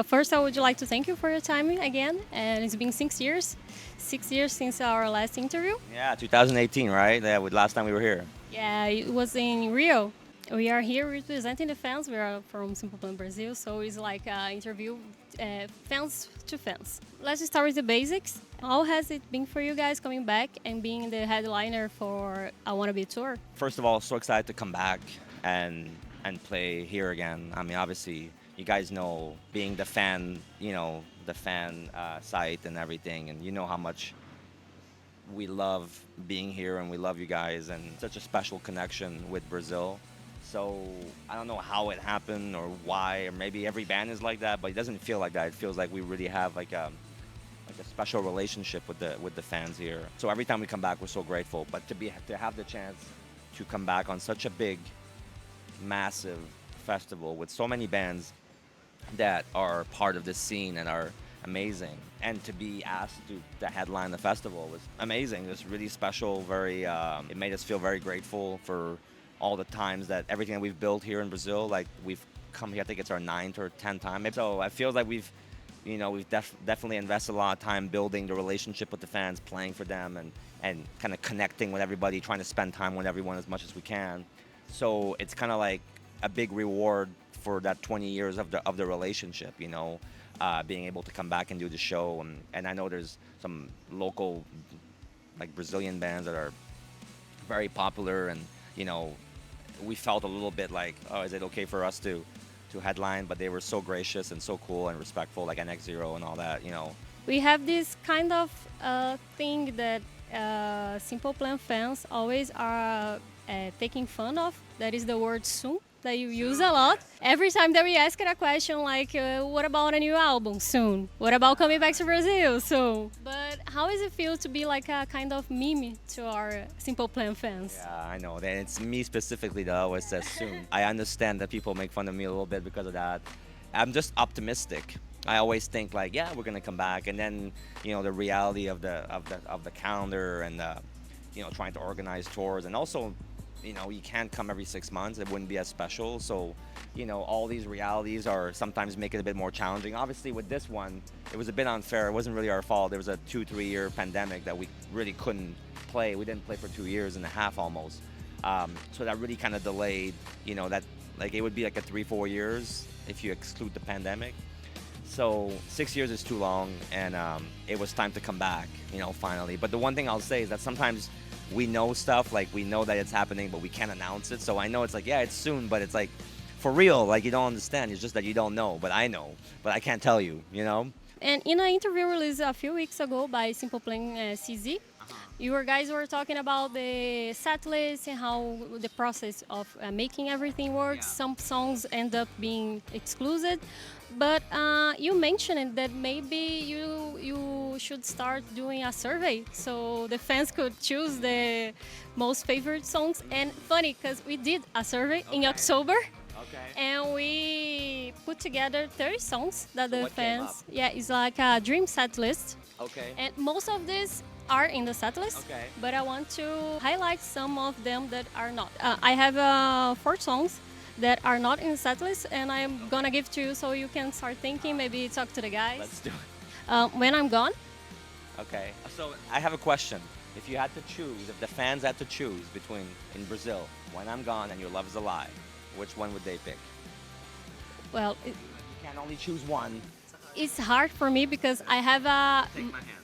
First, I would like to thank you for your time again. And it's been 6 years, 6 years since our last interview. Yeah, 2018, right? Yeah, with last time we were here. Yeah, it was in Rio. We are here representing the fans. We are from Simple Plan Brasil, so it's like an interview, fans to fans. Let's start with the basics. How has it been for you guys coming back and being the headliner for I Wanna Be tour? First of all, so excited to come back and play here again. I mean, obviously, you guys know being the fan, the fan site and everything, and you know how much we love being here and we love you guys and such a special connection with Brazil. So I don't know how it happened or why, or maybe every band is like that, but it doesn't feel like that. It feels like we really have like a special relationship with the fans here. So every time we come back, we're so grateful. But to have the chance to come back on such a big, massive festival with so many bands that are part of this scene and are amazing, and to be asked to headline the festival was amazing. It was really special. Very, it made us feel very grateful for all the times that everything that we've built here in Brazil. Like we've come here, I think it's our ninth or 10th time. So I feel like we've definitely invested a lot of time building the relationship with the fans, playing for them, and kind of connecting with everybody, trying to spend time with everyone as much as we can. So it's kind of like a big reward for that 20 years of the relationship, being able to come back and do the show. And I know there's some local, like Brazilian bands that are very popular, and we felt a little bit like, oh, is it okay for us to headline? But they were so gracious and so cool and respectful, like NX Zero and all that. We have this kind of thing that Simple Plan fans always are taking fun of. That is the word soon that you use a lot. Every time that we ask it a question like, what about a new album soon? What about coming back to Brazil soon? But how does it feel to be like a kind of meme to our Simple Plan fans? Yeah, I know. And it's me specifically that always says soon. I understand that people make fun of me a little bit because of that. I'm just optimistic. I always think like, yeah, we're gonna come back, and then the reality of the calendar and trying to organize tours, and also you can't come every 6 months. It wouldn't be as special. So all these realities are sometimes make it a bit more challenging. Obviously, with this one, it was a bit unfair. It wasn't really our fault. There was a 2-3 year pandemic that we really couldn't play. We didn't play for 2 years and a half almost. So that really kind of delayed. That like it would be like a 3-4 years if you exclude the pandemic. So 6 years is too long, and it was time to come back, finally. But the one thing I'll say is that sometimes we know stuff, like we know that it's happening, but we can't announce it. So I know it's like, yeah, it's soon, but it's like, for real, like you don't understand. It's just that you don't know, but I know, but I can't tell you. And in an interview released a few weeks ago by Simple Plan CZ, you guys were talking about the set list and how the process of making everything works. Yeah. Some songs end up being excluded, but you mentioned that maybe you should start doing a survey so the fans could choose the most favorite songs. And funny, because we did a survey in Okay. October. Okay. And we put together 30 songs that So the what came fans, yeah, it's like a dream set list. Okay. And most of these are in the set list, Okay. but I want to highlight some of them that are not. I have 4 songs that are not in the set list, and I'm gonna give to you so you can start thinking, maybe talk to the guys. Let's do it. When I'm Gone, Okay. So I have a question. If you had to choose, if the fans had to choose between in Brazil, When I'm Gone and Your Love Is a Lie, which one would they pick? well, You can only choose one. it's hard for me because I have a. Take my hand.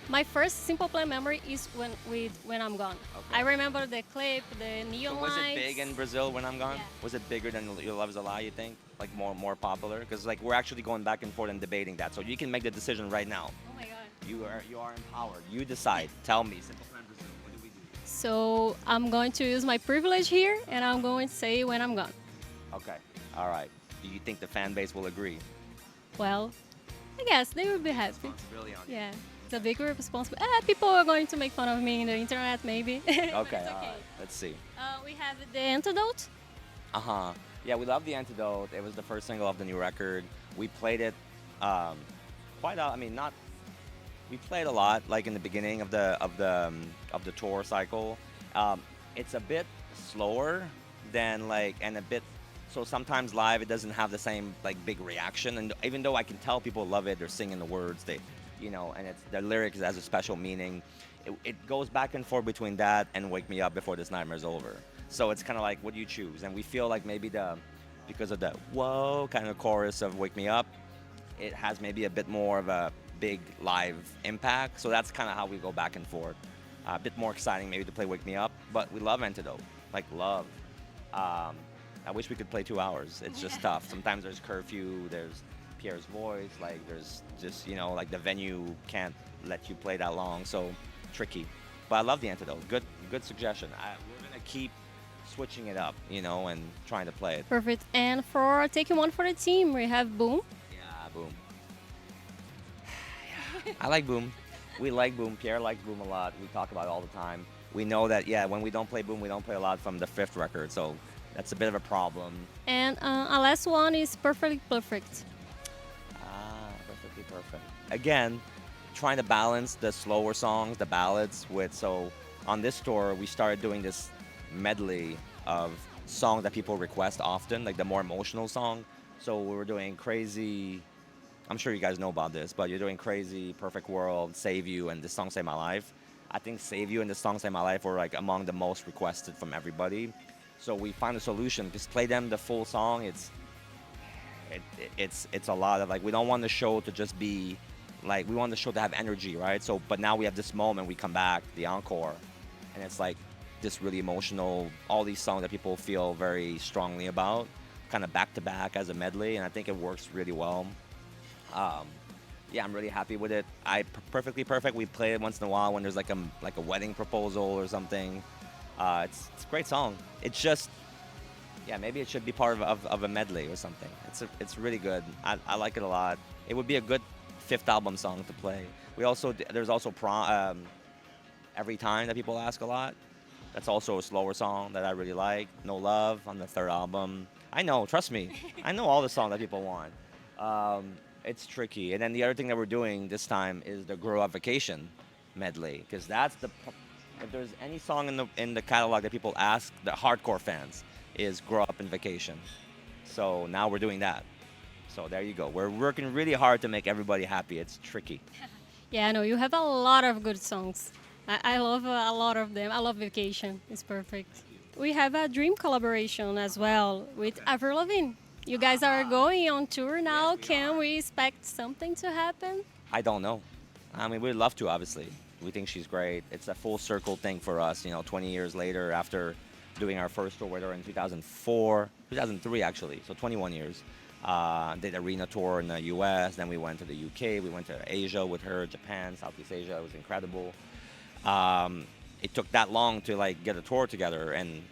My first Simple Plan memory is when I'm Gone. Okay. I remember the clip, the So neon was lights. it big in Brazil when I'm gone? Yeah. Was it bigger than Your Love Is a Lie? You think, like more popular? Because like we're actually going back and forth and debating that. So you can make the decision right now. Oh my god. You are empowered. You decide. Tell me, Simple Plan Brazil. What do we do? So I'm going to use my privilege here, and I'm going to say When I'm Gone. Okay. All right. Do you think the fan base will agree? Well, I guess they would be happy. Responsibility on you. Yeah, it's a big responsibility. People are going to make fun of me in the internet, maybe. But Okay. it's All okay. right. Let's see. We have the Antidote. Uh huh. Yeah, we love the Antidote. It was the first single of the new record. We played it quite. I mean, not. We played a lot, like in the beginning of the tour cycle. It's a bit slower than like, and a bit So sometimes live it doesn't have the same like big reaction, and even though I can tell people love it, they're singing the words, they, and it's the lyrics has a special meaning. It goes back and forth between that and "Wake Me Up Before This Nightmare's Over." So it's kind of like, what do you choose? And we feel like maybe because of the whoa kind of chorus of "Wake Me Up," it has maybe a bit more of a big live impact. So that's kind of how we go back and forth. A bit more exciting maybe to play "Wake Me Up," but we love Antidote, like love. Um, I wish we could play 2 hours. It's just tough. Sometimes there's curfew, there's Pierre's voice, like there's just, like the venue can't let you play that long, so tricky. But I love the Antidote. Good suggestion. We're gonna keep switching it up, and trying to play it. Perfect. And for taking one for the team, we have Boom. Yeah, Boom. I like Boom. We like Boom. Pierre likes Boom a lot. We talk about it all the time. We know that, yeah, when we don't play Boom, we don't play a lot from the fifth record, so that's a bit of a problem. And our last one is Perfectly Perfect. Perfectly perfect. Again, trying to balance the slower songs, the ballads, so on this tour, we started doing this medley of songs that people request often, like the more emotional song. So we were doing Crazy, I'm sure you guys know about this, but you're doing Crazy, Perfect World, Save You, and this song Save My Life. I think Save You and this song Save My Life were like among the most requested from everybody. So we found a solution. Just play them the full song. It's a lot of like, we don't want the show to just be like, we want the show to have energy, right? So but now we have this moment, we come back, the encore, and it's like this really emotional, all these songs that people feel very strongly about, kind of back to back as a medley, and I think it works really well. Yeah, I'm really happy with it. Perfectly perfect. We play it once in a while when there's like a wedding proposal or something. It's a great song. It's just, yeah, maybe it should be part of a medley or something. It's really good. I like it a lot. It would be a good fifth album song to play. There's also Every Time that people ask a lot. That's also a slower song that I really like. No Love on the third album. I know, trust me. I know all the songs that people want. It's tricky. And then the other thing that we're doing this time is the Grow Up Vacation medley, because if there's any song in the catalog that people ask, the hardcore fans, is Grow Up in Vacation. So now we're doing that. So there you go. We're working really hard to make everybody happy. It's tricky. Yeah, I know you have a lot of good songs. I love a lot of them. I love Vacation. It's perfect. We have a dream collaboration as well with Avril Lavigne. You guys are going on tour now. we Can are. we expect something to happen? I don't know. I mean, we'd love to, obviously. We think she's great. It's a full circle thing for us, 20 years later after doing our first tour with her in 2003 actually, so 21 years. Did arena tour in the US, then we went to the UK, we went to Asia with her, Japan, Southeast Asia. It was incredible. It took that long to like get a tour together, and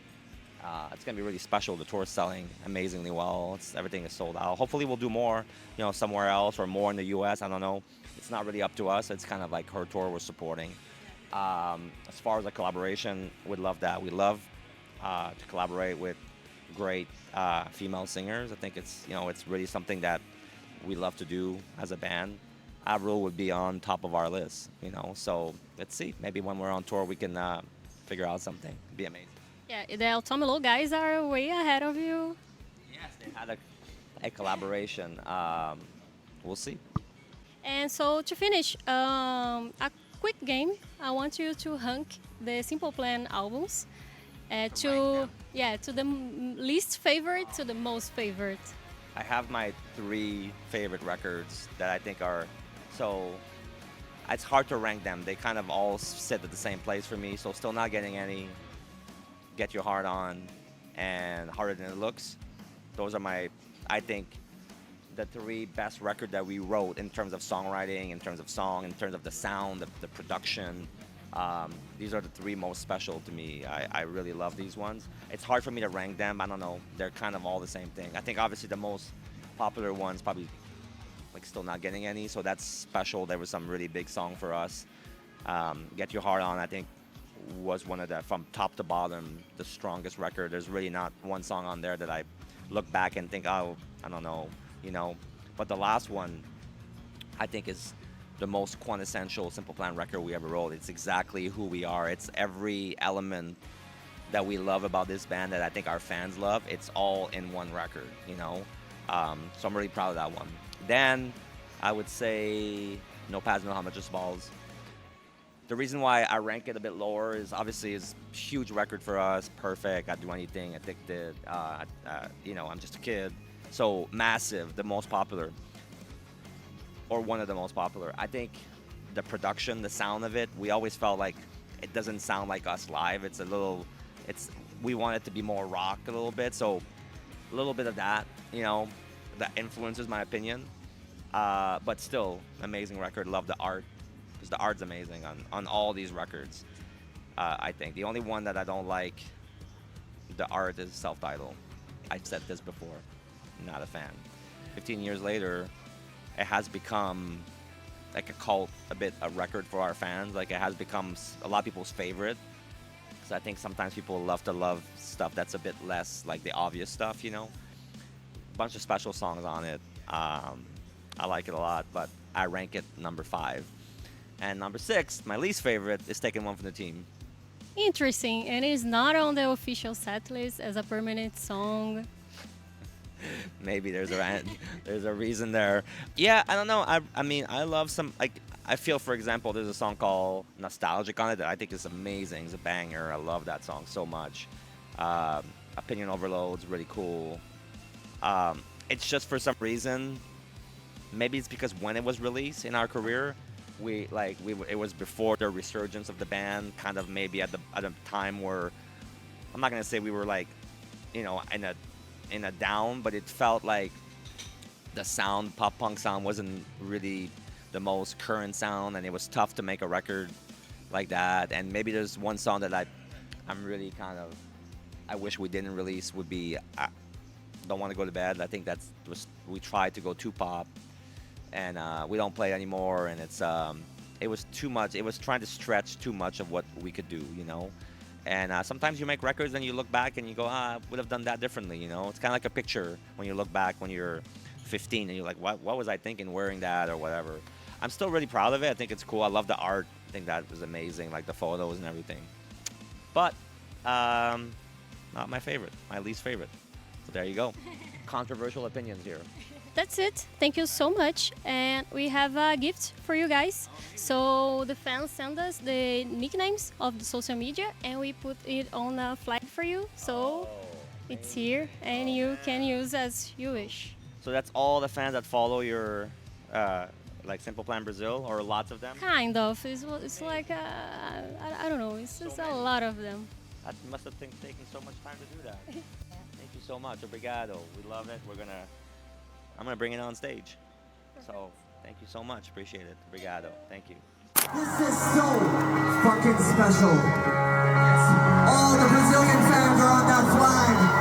it's gonna be really special. The tour's selling amazingly well. Everything is sold out. Hopefully we'll do more, somewhere else or more in the US. I don't know. It's not really up to us. It's kind of like her tour we're supporting. As far as a collaboration, we'd love that. We love to collaborate with great female singers. I think it's really something that we love to do as a band. Avril would be on top of our list, So let's see. Maybe when we're on tour, we can figure out something. It'd be amazing. Yeah, the El Tomelo guys are way ahead of you. Yes, they had a collaboration. We'll see. And so to finish, a quick game. I want you to rank the Simple Plan albums to the least favorite to the most favorite. I have my 3 favorite records that I think are so. It's hard to rank them. They kind of all sit at the same place for me. So Still Not Getting Any, Get Your Heart On, and Harder Than It Looks. Those are I think, the 3 best record that we wrote in terms of songwriting, in terms of song, in terms of the sound, the production. These are the 3 most special to me. I really love these ones. It's hard for me to rank them. I don't know. They're kind of all the same thing. I think obviously the most popular one's probably like Still Not Getting Any, so that's special. There was some really big song for us. Get Your Heart On, I think, was one of the, from top to bottom, the strongest record. There's really not one song on there that I look back and think, oh, I don't know, But the last one, I think, is the most quintessential Simple Plan record we ever wrote. It's exactly who we are. It's every element that we love about this band that I think our fans love, it's all in one record, you know? So I'm really proud of that one. Then I would say No Pads, No Helmets, Balls. The reason why I rank it a bit lower is obviously it's a huge record for us. Perfect. I'd do anything. Addicted. You know, I'm just a kid. So massive, the most popular, or one of the most popular. I think the production, the sound of it, we always felt like it doesn't sound like us live. It's a little, we want it to be more rock a little bit. So a little bit of that, you know, that influences my opinion. But still, amazing record. Love the art. Because the art's amazing on all these records, I think. The only one that I don't like, the art, is Self-Titled. I've said this before. Not a fan. 15 years later, it has become like a cult, a record for our fans. Like, it has become a lot of people's favorite. Because I think sometimes people love stuff that's a bit less like the obvious stuff, you know? A bunch of special songs on it. I like it a lot, but I rank it number 5. And number 6, my least favorite, is Taking One from the Team. Interesting, and it's not on the official set list as a permanent song. Maybe there's a reason there. Yeah, I don't know. I mean, I love some, like, I feel, for example, there's a song called Nostalgic on it that I think is amazing. It's a banger. I love that song so much. Opinion Overload's really cool. It's just, for some reason, maybe it's because when it was released in our career, it was before the resurgence of the band, kind of maybe at a time where, I'm not gonna say we were like, you know, in a down, but it felt like the sound, pop punk sound, wasn't really the most current sound, and it was tough to make a record like that. And maybe there's one song that I'm really kind of, I wish we didn't release, would be Don't Want to Go to Bed. I think we tried to go too pop, and we don't play it anymore, and it was too much. It was trying to stretch too much of what we could do, you know. And sometimes you make records and you look back and you go, I would have done that differently, you know. It's kind of like a picture when you look back when you're 15 and you're like, what was I thinking wearing that or whatever. I'm still really proud of it. I think it's cool. I love the art. I think that was amazing, like the photos and everything. But not my favorite, my least favorite. So there you go. Controversial opinions here. That's it. Thank you so much. And we have a gift for you guys. So the fans send us the nicknames of the social media and we put it on a flag for you. So it's here and you can use as you wish. So that's all the fans that follow your like Simple Plan Brazil, or lots of them? Kind of. It's like, I don't know. It's just a lot of them. That must have taken so much time to do that. Thank you so much. Obrigado. We love it. I'm gonna bring it on stage. So thank you so much. Appreciate it. Obrigado. Thank you. This is so fucking special. All the Brazilian fans are on that flag.